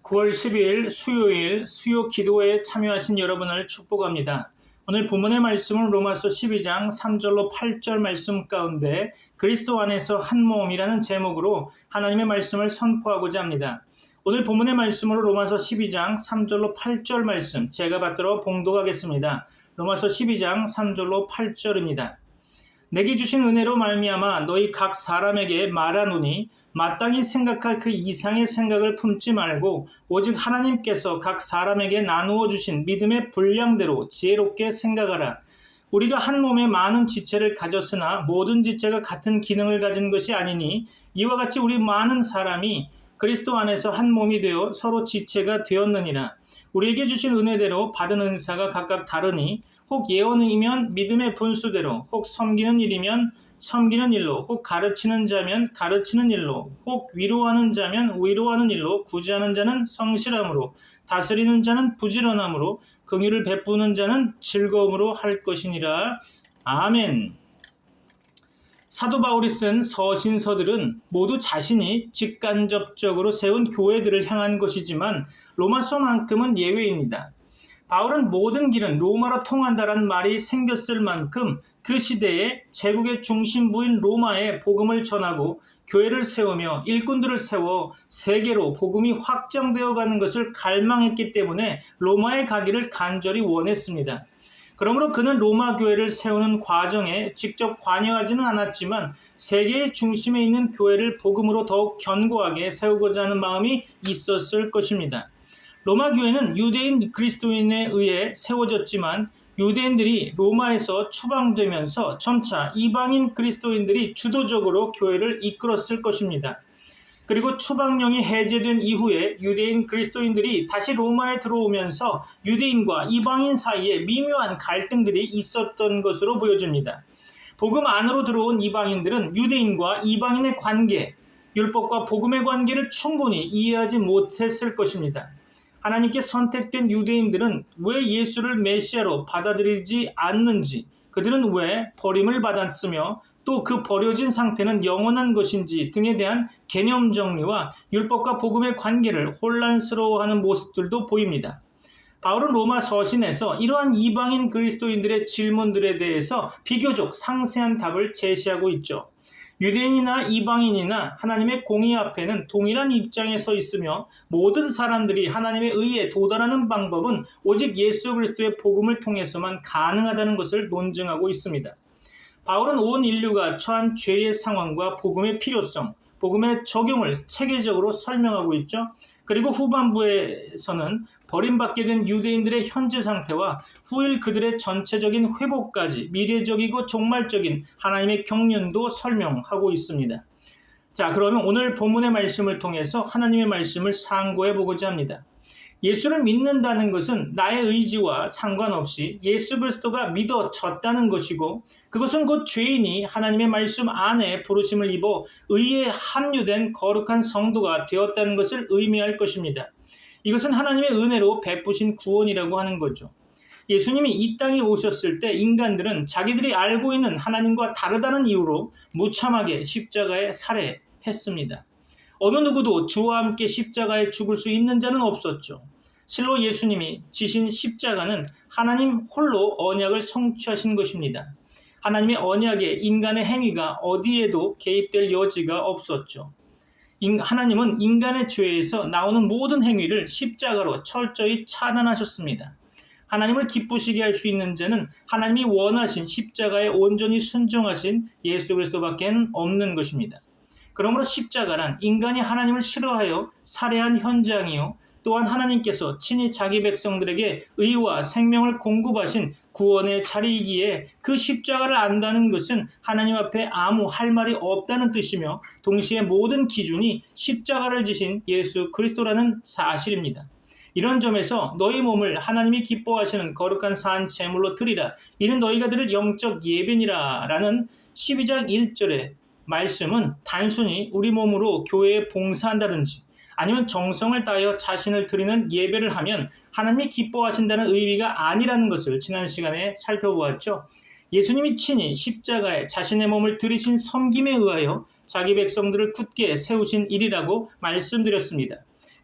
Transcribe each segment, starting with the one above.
9월 12일 수요일 수요 기도회에 참여하신 여러분을 축복합니다. 오늘 본문의 말씀은 로마서 12장 3절로 8절 말씀 가운데 그리스도 안에서 한 몸이라는 제목으로 하나님의 말씀을 선포하고자 합니다. 오늘 본문의 말씀으로 로마서 12장 3절로 8절 말씀 제가 받들어 봉독하겠습니다. 로마서 12장 3절로 8절입니다. 내게 주신 은혜로 말미암아 너희 각 사람에게 말하노니 마땅히 생각할 그 이상의 생각을 품지 말고 오직 하나님께서 각 사람에게 나누어 주신 믿음의 분량대로 지혜롭게 생각하라. 우리가 한 몸에 많은 지체를 가졌으나 모든 지체가 같은 기능을 가진 것이 아니니 이와 같이 우리 많은 사람이 그리스도 안에서 한 몸이 되어 서로 지체가 되었느니라. 우리에게 주신 은혜대로 받은 은사가 각각 다르니 혹 예언이면 믿음의 분수대로, 혹 섬기는 일이면 섬기는 일로, 혹 가르치는 자면 가르치는 일로, 혹 위로하는 자면 위로하는 일로, 구제하는 자는 성실함으로, 다스리는 자는 부지런함으로, 긍휼을 베푸는 자는 즐거움으로 할 것이니라. 아멘. 사도 바울이 쓴 서신서들은 모두 자신이 직간접적으로 세운 교회들을 향한 것이지만 로마서만큼은 예외입니다. 바울은 모든 길은 로마로 통한다라는 말이 생겼을 만큼 그 시대에 제국의 중심부인 로마에 복음을 전하고 교회를 세우며 일꾼들을 세워 세계로 복음이 확장되어 가는 것을 갈망했기 때문에 로마에 가기를 간절히 원했습니다. 그러므로 그는 로마 교회를 세우는 과정에 직접 관여하지는 않았지만 세계의 중심에 있는 교회를 복음으로 더욱 견고하게 세우고자 하는 마음이 있었을 것입니다. 로마 교회는 유대인 그리스도인에 의해 세워졌지만 유대인들이 로마에서 추방되면서 점차 이방인 그리스도인들이 주도적으로 교회를 이끌었을 것입니다. 그리고 추방령이 해제된 이후에 유대인 그리스도인들이 다시 로마에 들어오면서 유대인과 이방인 사이에 미묘한 갈등들이 있었던 것으로 보여집니다. 복음 안으로 들어온 이방인들은 유대인과 이방인의 관계, 율법과 복음의 관계를 충분히 이해하지 못했을 것입니다. 하나님께 선택된 유대인들은 왜 예수를 메시아로 받아들이지 않는지, 그들은 왜 버림을 받았으며 또 그 버려진 상태는 영원한 것인지 등에 대한 개념 정리와 율법과 복음의 관계를 혼란스러워하는 모습들도 보입니다. 바울은 로마 서신에서 이러한 이방인 그리스도인들의 질문들에 대해서 비교적 상세한 답을 제시하고 있죠. 유대인이나 이방인이나 하나님의 공의 앞에는 동일한 입장에 서 있으며 모든 사람들이 하나님의 의에 도달하는 방법은 오직 예수 그리스도의 복음을 통해서만 가능하다는 것을 논증하고 있습니다. 바울은 온 인류가 처한 죄의 상황과 복음의 필요성, 복음의 적용을 체계적으로 설명하고 있죠. 그리고 후반부에서는 버림받게 된 유대인들의 현재 상태와 후일 그들의 전체적인 회복까지 미래적이고 종말적인 하나님의 경륜도 설명하고 있습니다. 자, 그러면 오늘 본문의 말씀을 통해서 하나님의 말씀을 상고해 보고자 합니다. 예수를 믿는다는 것은 나의 의지와 상관없이 예수 그리스도가 믿어졌다는 것이고 그것은 곧 죄인이 하나님의 말씀 안에 부르심을 입어 의에 합류된 거룩한 성도가 되었다는 것을 의미할 것입니다. 이것은 하나님의 은혜로 베푸신 구원이라고 하는 거죠. 예수님이 이 땅에 오셨을 때 인간들은 자기들이 알고 있는 하나님과 다르다는 이유로 무참하게 십자가에 살해했습니다. 어느 누구도 주와 함께 십자가에 죽을 수 있는 자는 없었죠. 실로 예수님이 지신 십자가는 하나님 홀로 언약을 성취하신 것입니다. 하나님의 언약에 인간의 행위가 어디에도 개입될 여지가 없었죠. 하나님은 인간의 죄에서 나오는 모든 행위를 십자가로 철저히 차단하셨습니다. 하나님을 기쁘시게 할 수 있는 자는 하나님이 원하신 십자가에 온전히 순종하신 예수 그리스도밖에 없는 것입니다. 그러므로 십자가란 인간이 하나님을 싫어하여 살해한 현장이요 또한 하나님께서 친히 자기 백성들에게 의와 생명을 공급하신 구원의 자리이기에 그 십자가를 안다는 것은 하나님 앞에 아무 할 말이 없다는 뜻이며 동시에 모든 기준이 십자가를 지신 예수 그리스도라는 사실입니다. 이런 점에서 너희 몸을 하나님이 기뻐하시는 거룩한 산 제물로 드리라. 이는 너희가 드릴 영적 예배니라 라는 12장 1절의 말씀은 단순히 우리 몸으로 교회에 봉사한다든지 아니면 정성을 다하여 자신을 드리는 예배를 하면 하나님이 기뻐하신다는 의미가 아니라는 것을 지난 시간에 살펴보았죠. 예수님이 친히 십자가에 자신의 몸을 들이신 섬김에 의하여 자기 백성들을 굳게 세우신 일이라고 말씀드렸습니다.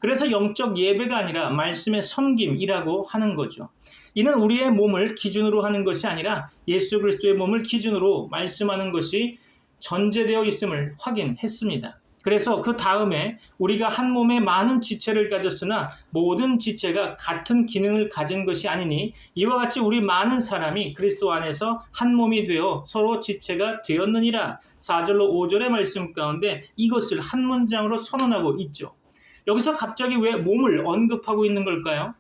그래서 영적 예배가 아니라 말씀의 섬김이라고 하는 거죠. 이는 우리의 몸을 기준으로 하는 것이 아니라 예수 그리스도의 몸을 기준으로 말씀하는 것이 전제되어 있음을 확인했습니다. 그래서 그 다음에 우리가 한 몸에 많은 지체를 가졌으나 모든 지체가 같은 기능을 가진 것이 아니니 이와 같이 우리 많은 사람이 그리스도 안에서 한 몸이 되어 서로 지체가 되었느니라. 4절로 5절의 말씀 가운데 이것을 한 문장으로 선언하고 있죠. 여기서 갑자기 왜 몸을 언급하고 있는 걸까요?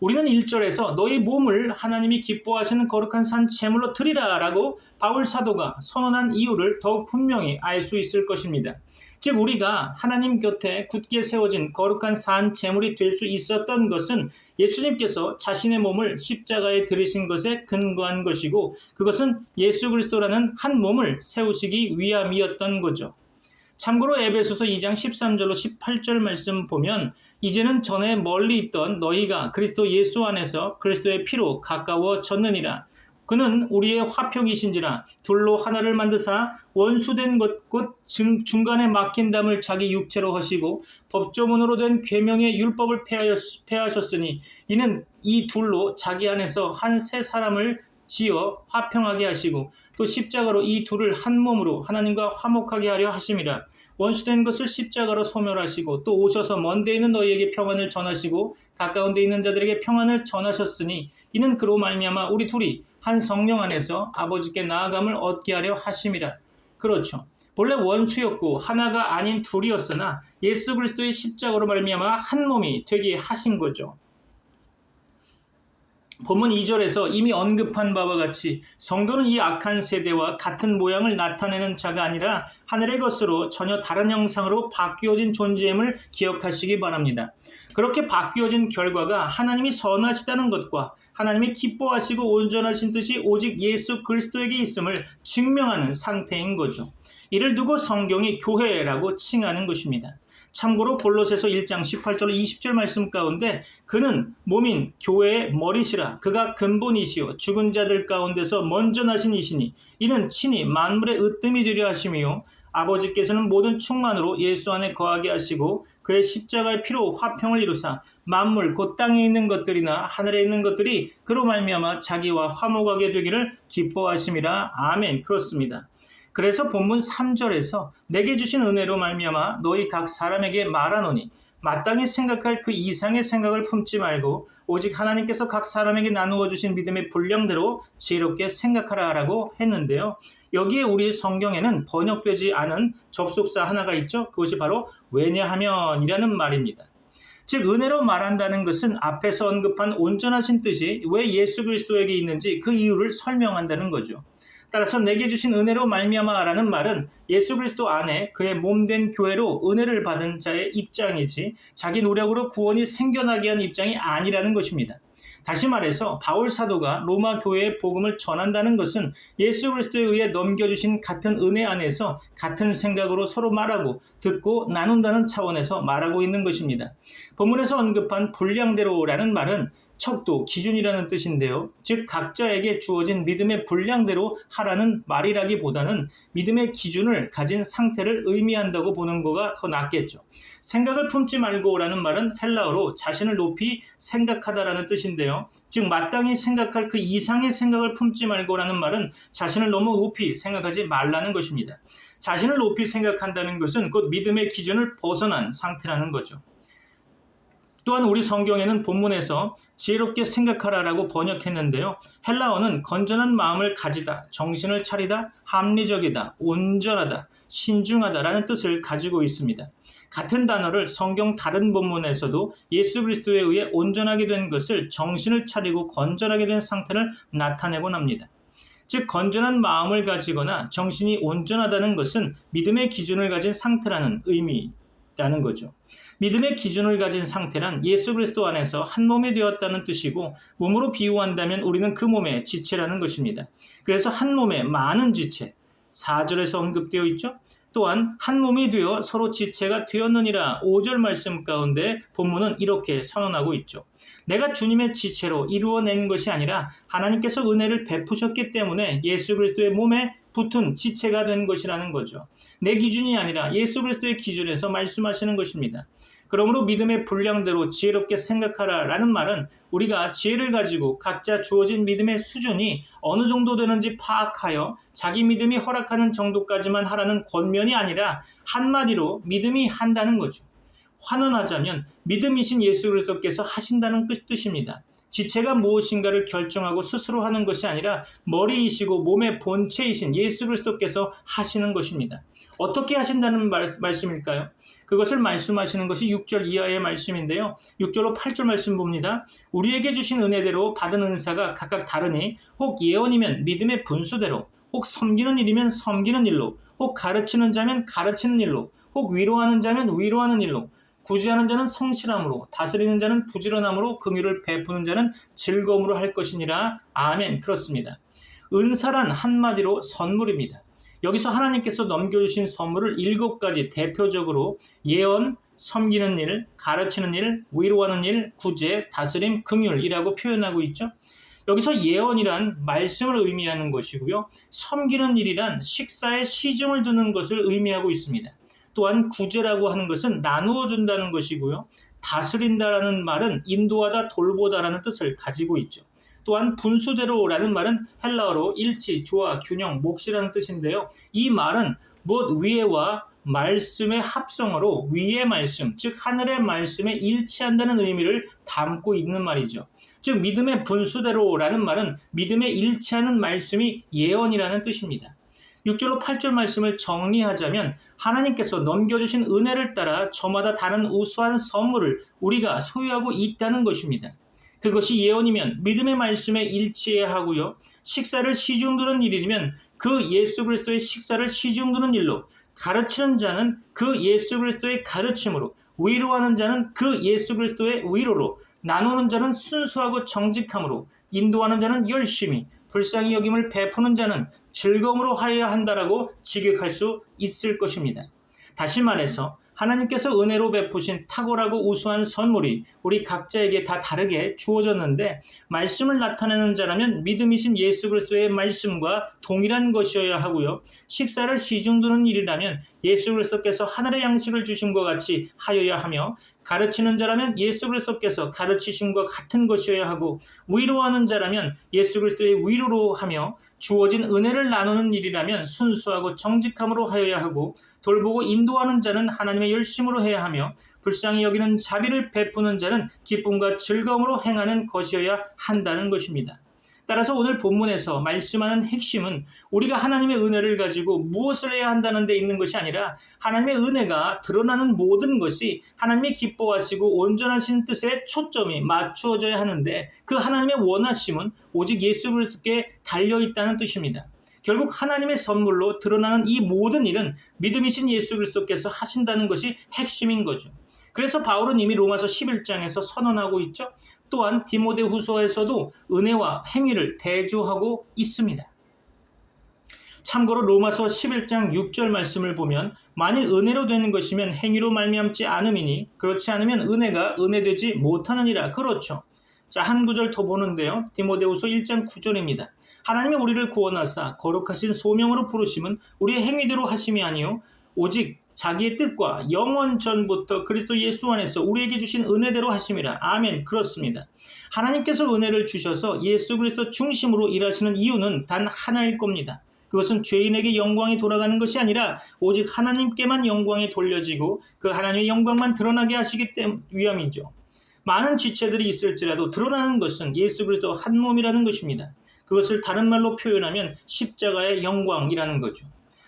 우리는 1절에서 너희 몸을 하나님이 기뻐하시는 거룩한 산 제물로 드리라 라고 바울 사도가 선언한 이유를 더욱 분명히 알 수 있을 것입니다. 즉 우리가 하나님 곁에 굳게 세워진 거룩한 산 제물이 될 수 있었던 것은 예수님께서 자신의 몸을 십자가에 들이신 것에 근거한 것이고 그것은 예수 그리스도라는 한 몸을 세우시기 위함이었던 거죠. 참고로 에베소서 2장 13절로 18절 말씀 보면 이제는 전에 멀리 있던 너희가 그리스도 예수 안에서 그리스도의 피로 가까워졌느니라. 그는 우리의 화평이신지라 둘로 하나를 만드사 원수된 것 곧 중간에 막힌 담을 자기 육체로 하시고 법조문으로 된 계명의 율법을 폐하셨으니 이는 이 둘로 자기 안에서 한 새 사람을 지어 화평하게 하시고 또 십자가로 이 둘을 한 몸으로 하나님과 화목하게 하려 하심이라. 원수된 것을 십자가로 소멸하시고 또 오셔서 먼 데 있는 너희에게 평안을 전하시고 가까운 데 있는 자들에게 평안을 전하셨으니 이는 그로 말미암아 우리 둘이 한 성령 안에서 아버지께 나아감을 얻게 하려 하심이라. 그렇죠. 본래 원수였고 하나가 아닌 둘이었으나 예수 그리스도의 십자가로 말미암아 한 몸이 되게 하신 거죠. 본문 2절에서 이미 언급한 바와 같이 성도는 이 악한 세대와 같은 모양을 나타내는 자가 아니라 하늘의 것으로 전혀 다른 형상으로 바뀌어진 존재임을 기억하시기 바랍니다. 그렇게 바뀌어진 결과가 하나님이 선하시다는 것과 하나님이 기뻐하시고 온전하신 뜻이 오직 예수 그리스도에게 있음을 증명하는 상태인 거죠. 이를 두고 성경이 교회라고 칭하는 것입니다. 참고로 골로새서 1장 18절 20절 말씀 가운데 그는 몸인 교회의 머리시라. 그가 근본이시요 죽은 자들 가운데서 먼저 나신 이시니 이는 친히 만물의 으뜸이 되려 하심이요 아버지께서는 모든 충만으로 예수 안에 거하게 하시고 그의 십자가의 피로 화평을 이루사 만물 곧 땅에 있는 것들이나 하늘에 있는 것들이 그로 말미암아 자기와 화목하게 되기를 기뻐하심이라. 아멘. 그렇습니다. 그래서 본문 3절에서 내게 주신 은혜로 말미암아 너희 각 사람에게 말하노니 마땅히 생각할 그 이상의 생각을 품지 말고 오직 하나님께서 각 사람에게 나누어 주신 믿음의 분량대로 지혜롭게 생각하라라고 했는데요. 여기에 우리 성경에는 번역되지 않은 접속사 하나가 있죠. 그것이 바로 왜냐하면이라는 말입니다. 즉 은혜로 말한다는 것은 앞에서 언급한 온전하신 뜻이 왜 예수 그리스도에게 있는지 그 이유를 설명한다는 거죠. 따라서 내게 주신 은혜로 말미암아라는 말은 예수 그리스도 안에 그의 몸된 교회로 은혜를 받은 자의 입장이지 자기 노력으로 구원이 생겨나게 한 입장이 아니라는 것입니다. 다시 말해서 바울 사도가 로마 교회의 복음을 전한다는 것은 예수 그리스도에 의해 넘겨주신 같은 은혜 안에서 같은 생각으로 서로 말하고 듣고 나눈다는 차원에서 말하고 있는 것입니다. 본문에서 언급한 분량대로라는 말은 척도, 기준이라는 뜻인데요. 즉 각자에게 주어진 믿음의 분량대로 하라는 말이라기보다는 믿음의 기준을 가진 상태를 의미한다고 보는 거가 더 낫겠죠. 생각을 품지 말고라는 말은 헬라어로 자신을 높이 생각하다라는 뜻인데요. 즉 마땅히 생각할 그 이상의 생각을 품지 말고라는 말은 자신을 너무 높이 생각하지 말라는 것입니다. 자신을 높이 생각한다는 것은 곧 믿음의 기준을 벗어난 상태라는 거죠. 또한 우리 성경에는 본문에서 지혜롭게 생각하라라고 번역했는데요. 헬라어는 건전한 마음을 가지다, 정신을 차리다, 합리적이다, 온전하다, 신중하다라는 뜻을 가지고 있습니다. 같은 단어를 성경 다른 본문에서도 예수 그리스도에 의해 온전하게 된 것을 정신을 차리고 건전하게 된 상태를 나타내곤 합니다. 즉 건전한 마음을 가지거나 정신이 온전하다는 것은 믿음의 기준을 가진 상태라는 의미라는 거죠. 믿음의 기준을 가진 상태란 예수 그리스도 안에서 한 몸이 되었다는 뜻이고 몸으로 비유한다면 우리는 그 몸의 지체라는 것입니다. 그래서 한 몸에 많은 지체, 4절에서 언급되어 있죠. 또한 한 몸이 되어 서로 지체가 되었느니라 5절 말씀 가운데 본문은 이렇게 선언하고 있죠. 내가 주님의 지체로 이루어낸 것이 아니라 하나님께서 은혜를 베푸셨기 때문에 예수 그리스도의 몸에 붙은 지체가 된 것이라는 거죠. 내 기준이 아니라 예수 그리스도의 기준에서 말씀하시는 것입니다. 그러므로 믿음의 분량대로 지혜롭게 생각하라 라는 말은 우리가 지혜를 가지고 각자 주어진 믿음의 수준이 어느 정도 되는지 파악하여 자기 믿음이 허락하는 정도까지만 하라는 권면이 아니라 한마디로 믿음이 한다는 거죠. 환원하자면 믿음이신 예수 그리스도께서 하신다는 뜻입니다. 지체가 무엇인가를 결정하고 스스로 하는 것이 아니라 머리이시고 몸의 본체이신 예수 그리스도께서 하시는 것입니다. 어떻게 하신다는 말씀일까요? 그것을 말씀하시는 것이 6절 이하의 말씀인데요. 6절로 8절 말씀 봅니다. 우리에게 주신 은혜대로 받은 은사가 각각 다르니 혹 예언이면 믿음의 분수대로, 혹 섬기는 일이면 섬기는 일로, 혹 가르치는 자면 가르치는 일로, 혹 위로하는 자면 위로하는 일로, 구제하는 자는 성실함으로, 다스리는 자는 부지런함으로, 긍휼을 베푸는 자는 즐거움으로 할 것이니라. 아멘. 그렇습니다. 은사란 한마디로 선물입니다. 여기서 하나님께서 넘겨주신 선물을 7가지 대표적으로 예언, 섬기는 일, 가르치는 일, 위로하는 일, 구제, 다스림, 긍휼이라고 표현하고 있죠. 여기서 예언이란 말씀을 의미하는 것이고요. 섬기는 일이란 식사에 시중을 두는 것을 의미하고 있습니다. 또한 구제라고 하는 것은 나누어 준다는 것이고요. 다스린다라는 말은 인도하다, 돌보다라는 뜻을 가지고 있죠. 또한 분수대로라는 말은 헬라어로 일치, 조화, 균형, 몫이라는 뜻인데요. 이 말은 무엇 위에와 말씀의 합성어로 위의 말씀, 즉 하늘의 말씀에 일치한다는 의미를 담고 있는 말이죠. 즉 믿음의 분수대로라는 말은 믿음에 일치하는 말씀이 예언이라는 뜻입니다. 6절로 8절 말씀을 정리하자면 하나님께서 넘겨주신 은혜를 따라 저마다 다른 우수한 선물을 우리가 소유하고 있다는 것입니다. 그것이 예언이면 믿음의 말씀에 일치해야 하고요. 식사를 시중두는 일이면 그 예수 그리스도의 식사를 시중두는 일로, 가르치는 자는 그 예수 그리스도의 가르침으로, 위로하는 자는 그 예수 그리스도의 위로로, 나누는 자는 순수하고 정직함으로, 인도하는 자는 열심히, 불쌍히 여김을 베푸는 자는 즐거움으로 하여야 한다라고 직역할 수 있을 것입니다. 다시 말해서 하나님께서 은혜로 베푸신 탁월하고 우수한 선물이 우리 각자에게 다 다르게 주어졌는데 말씀을 나타내는 자라면 믿음이신 예수 그리스도의 말씀과 동일한 것이어야 하고요. 식사를 시중두는 일이라면 예수 그리스도께서 하늘의 양식을 주심과 같이 하여야 하며 가르치는 자라면 예수 그리스도께서 가르치심과 같은 것이어야 하고 위로하는 자라면 예수 그리스도의 위로로 하며 주어진 은혜를 나누는 일이라면 순수하고 정직함으로 하여야 하고 돌보고 인도하는 자는 하나님의 열심으로 해야 하며 불쌍히 여기는 자비를 베푸는 자는 기쁨과 즐거움으로 행하는 것이어야 한다는 것입니다. 따라서 오늘 본문에서 말씀하는 핵심은 우리가 하나님의 은혜를 가지고 무엇을 해야 한다는 데 있는 것이 아니라 하나님의 은혜가 드러나는 모든 것이 하나님이 기뻐하시고 온전하신 뜻에 초점이 맞추어져야 하는데 그 하나님의 원하심은 오직 예수 그리스도께 달려있다는 뜻입니다. 결국 하나님의 선물로 드러나는 이 모든 일은 믿음이신 예수 그리스도께서 하신다는 것이 핵심인 거죠. 그래서 바울은 이미 로마서 11장에서 선언하고 있죠. 또한 디모데후서에서도 은혜와 행위를 대조하고 있습니다. 참고로 로마서 11장 6절 말씀을 보면 만일 은혜로 되는 것이면 행위로 말미암지 않음이니 그렇지 않으면 은혜가 은혜되지 못하느니라. 그렇죠. 자, 한 구절 더 보는데요. 디모데후서 1장 9절입니다. 하나님이 우리를 구원하사 거룩하신 소명으로 부르심은 우리의 행위대로 하심이 아니요 오직 자기의 뜻과 영원 전부터 그리스도 예수 안에서 우리에게 주신 은혜대로 하심이라. 아멘. 그렇습니다. 하나님께서 은혜를 주셔서 예수 그리스도 중심으로 일하시는 이유는 단 하나일 겁니다. 그것은 죄인에게 영광이 돌아가는 것이 아니라 오직 하나님께만 영광이 돌려지고 그 하나님의 영광만 드러나게 하시기 위함이죠. 많은 지체들이 있을지라도 드러나는 것은 예수 그리스도 한 몸이라는 것입니다. 그것을 다른 말로 표현하면 십자가의 영광이라는 거죠.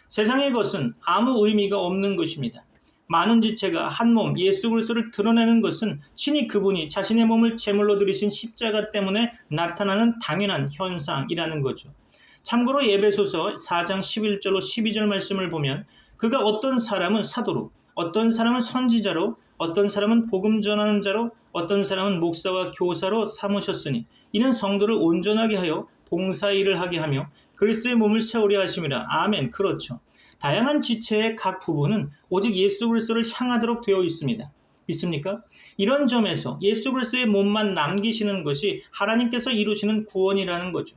세상의 것은 아무 의미가 없는 것입니다. 많은 지체가 한 몸 예수 그리스도를 드러내는 것은 친히 그분이 자신의 몸을 제물로 드리신 십자가 때문에 나타나는 당연한 현상이라는 거죠. 참고로 에베소서 4장 11절로 12절 말씀을 보면 그가 어떤 사람은 사도로, 어떤 사람은 선지자로, 어떤 사람은 복음 전하는 자로, 어떤 사람은 목사와 교사로 삼으셨으니 이는 성도를 온전하게 하여 봉사일을 하게 하며 그리스도의 몸을 세우려 하심이라. 아멘. 그렇죠. 다양한 지체의 각 부분은 오직 예수 그리스도를 향하도록 되어 있습니다. 믿습니까? 이런 점에서 예수 그리스도의 몸만 남기시는 것이 하나님께서 이루시는 구원이라는 거죠.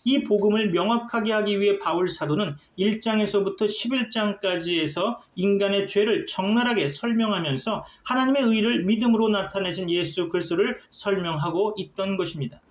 이 복음을 명확하게 하기 위해 바울 사도는 1장에서부터 11장까지에서 인간의 죄를 적나라하게 설명하면서 하나님의 의를 믿음으로 나타내신 예수 그리스도를 설명하고 있던 것입니다.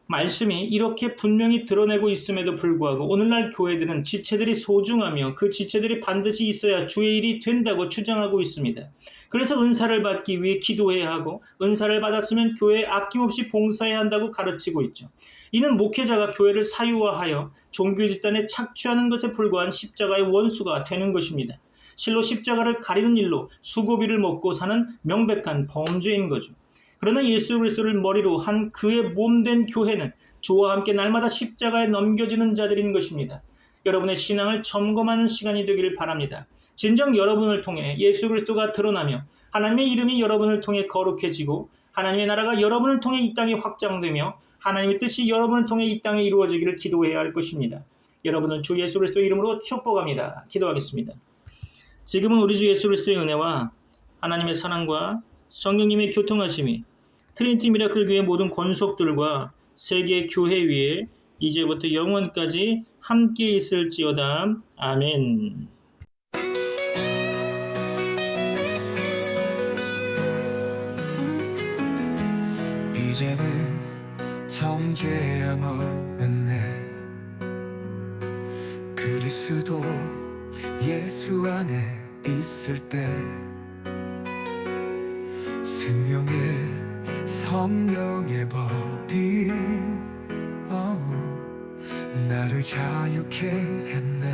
말씀이 이렇게 분명히 드러내고 있음에도 불구하고 오늘날 교회들은 지체들이 소중하며 그 지체들이 반드시 있어야 주의 일이 된다고 주장하고 있습니다. 그래서 은사를 받기 위해 기도해야 하고 은사를 받았으면 교회에 아낌없이 봉사해야 한다고 가르치고 있죠. 이는 목회자가 교회를 사유화하여 종교 집단에 착취하는 것에 불과한 십자가의 원수가 되는 것입니다. 실로 십자가를 가리는 일로 수고비를 먹고 사는 명백한 범죄인 거죠. 그러나 예수 그리스도를 머리로 한 그의 몸된 교회는 주와 함께 날마다 십자가에 넘겨지는 자들인 것입니다. 여러분의 신앙을 점검하는 시간이 되기를 바랍니다. 진정 여러분을 통해 예수 그리스도가 드러나며 하나님의 이름이 여러분을 통해 거룩해지고 하나님의 나라가 여러분을 통해 이 땅에 확장되며 하나님의 뜻이 여러분을 통해 이 땅에 이루어지기를 기도해야 할 것입니다. 여러분은 주 예수 그리스도 이름으로 축복합니다. 기도하겠습니다. 지금은 우리 주 예수 그리스도의 은혜와 하나님의 사랑과 성령님의 교통하심이 트리니티 미라클 교회 모든 권속들과 세계 교회 위에 이제부터 영원까지 함께 있을지어다. 아멘. 이제는 정죄함 없는 내 그리스도 예수 안에 있을 때 생명의 성령의 법이 나를 자유케 했네.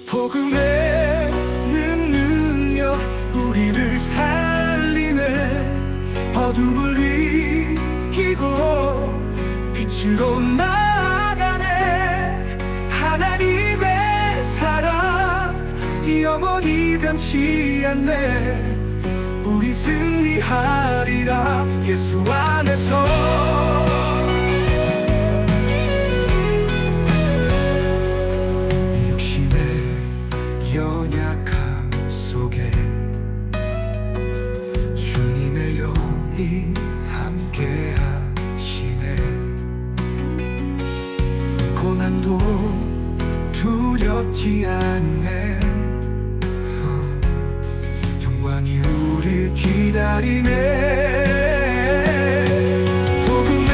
복음의 능력 우리를 살리네. 어둠을 이기고 빛으로 나아가네. 하나님의 사랑 영원히 변치 않네. 우리 승리하리라 예수 안에서. 육신의 연약함 속에 주님의 영이 함께 하시네. 고난도 두렵지 않네. 영광이 우릴 기다리네. 복음의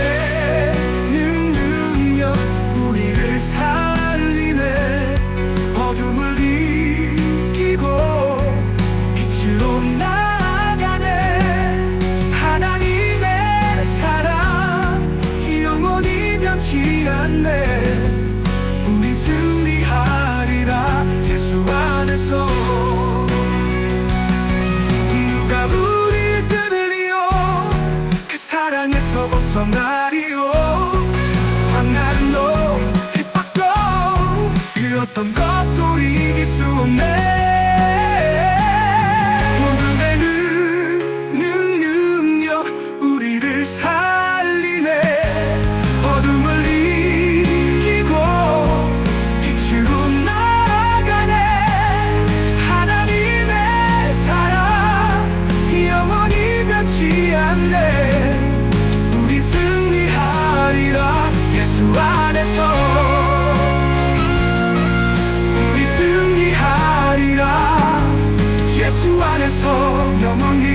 능력 우리를 살리네. 어둠을 이기고 빛으로 나아가네. 하나님의 사랑 영원히 변치 않네. 우리 승리하리라 예수 안에서. 벗어나리요. 황난로 핍박도 그 어떤 것도 이길 수 없네. 복음의 능력 우리를 살리네. 어둠을 이기고 빛으로 나아가네. 하나님의 사랑 영원히 변치 않네. 예수 안에서 우리 승리하리라. 예수 안에서 영원히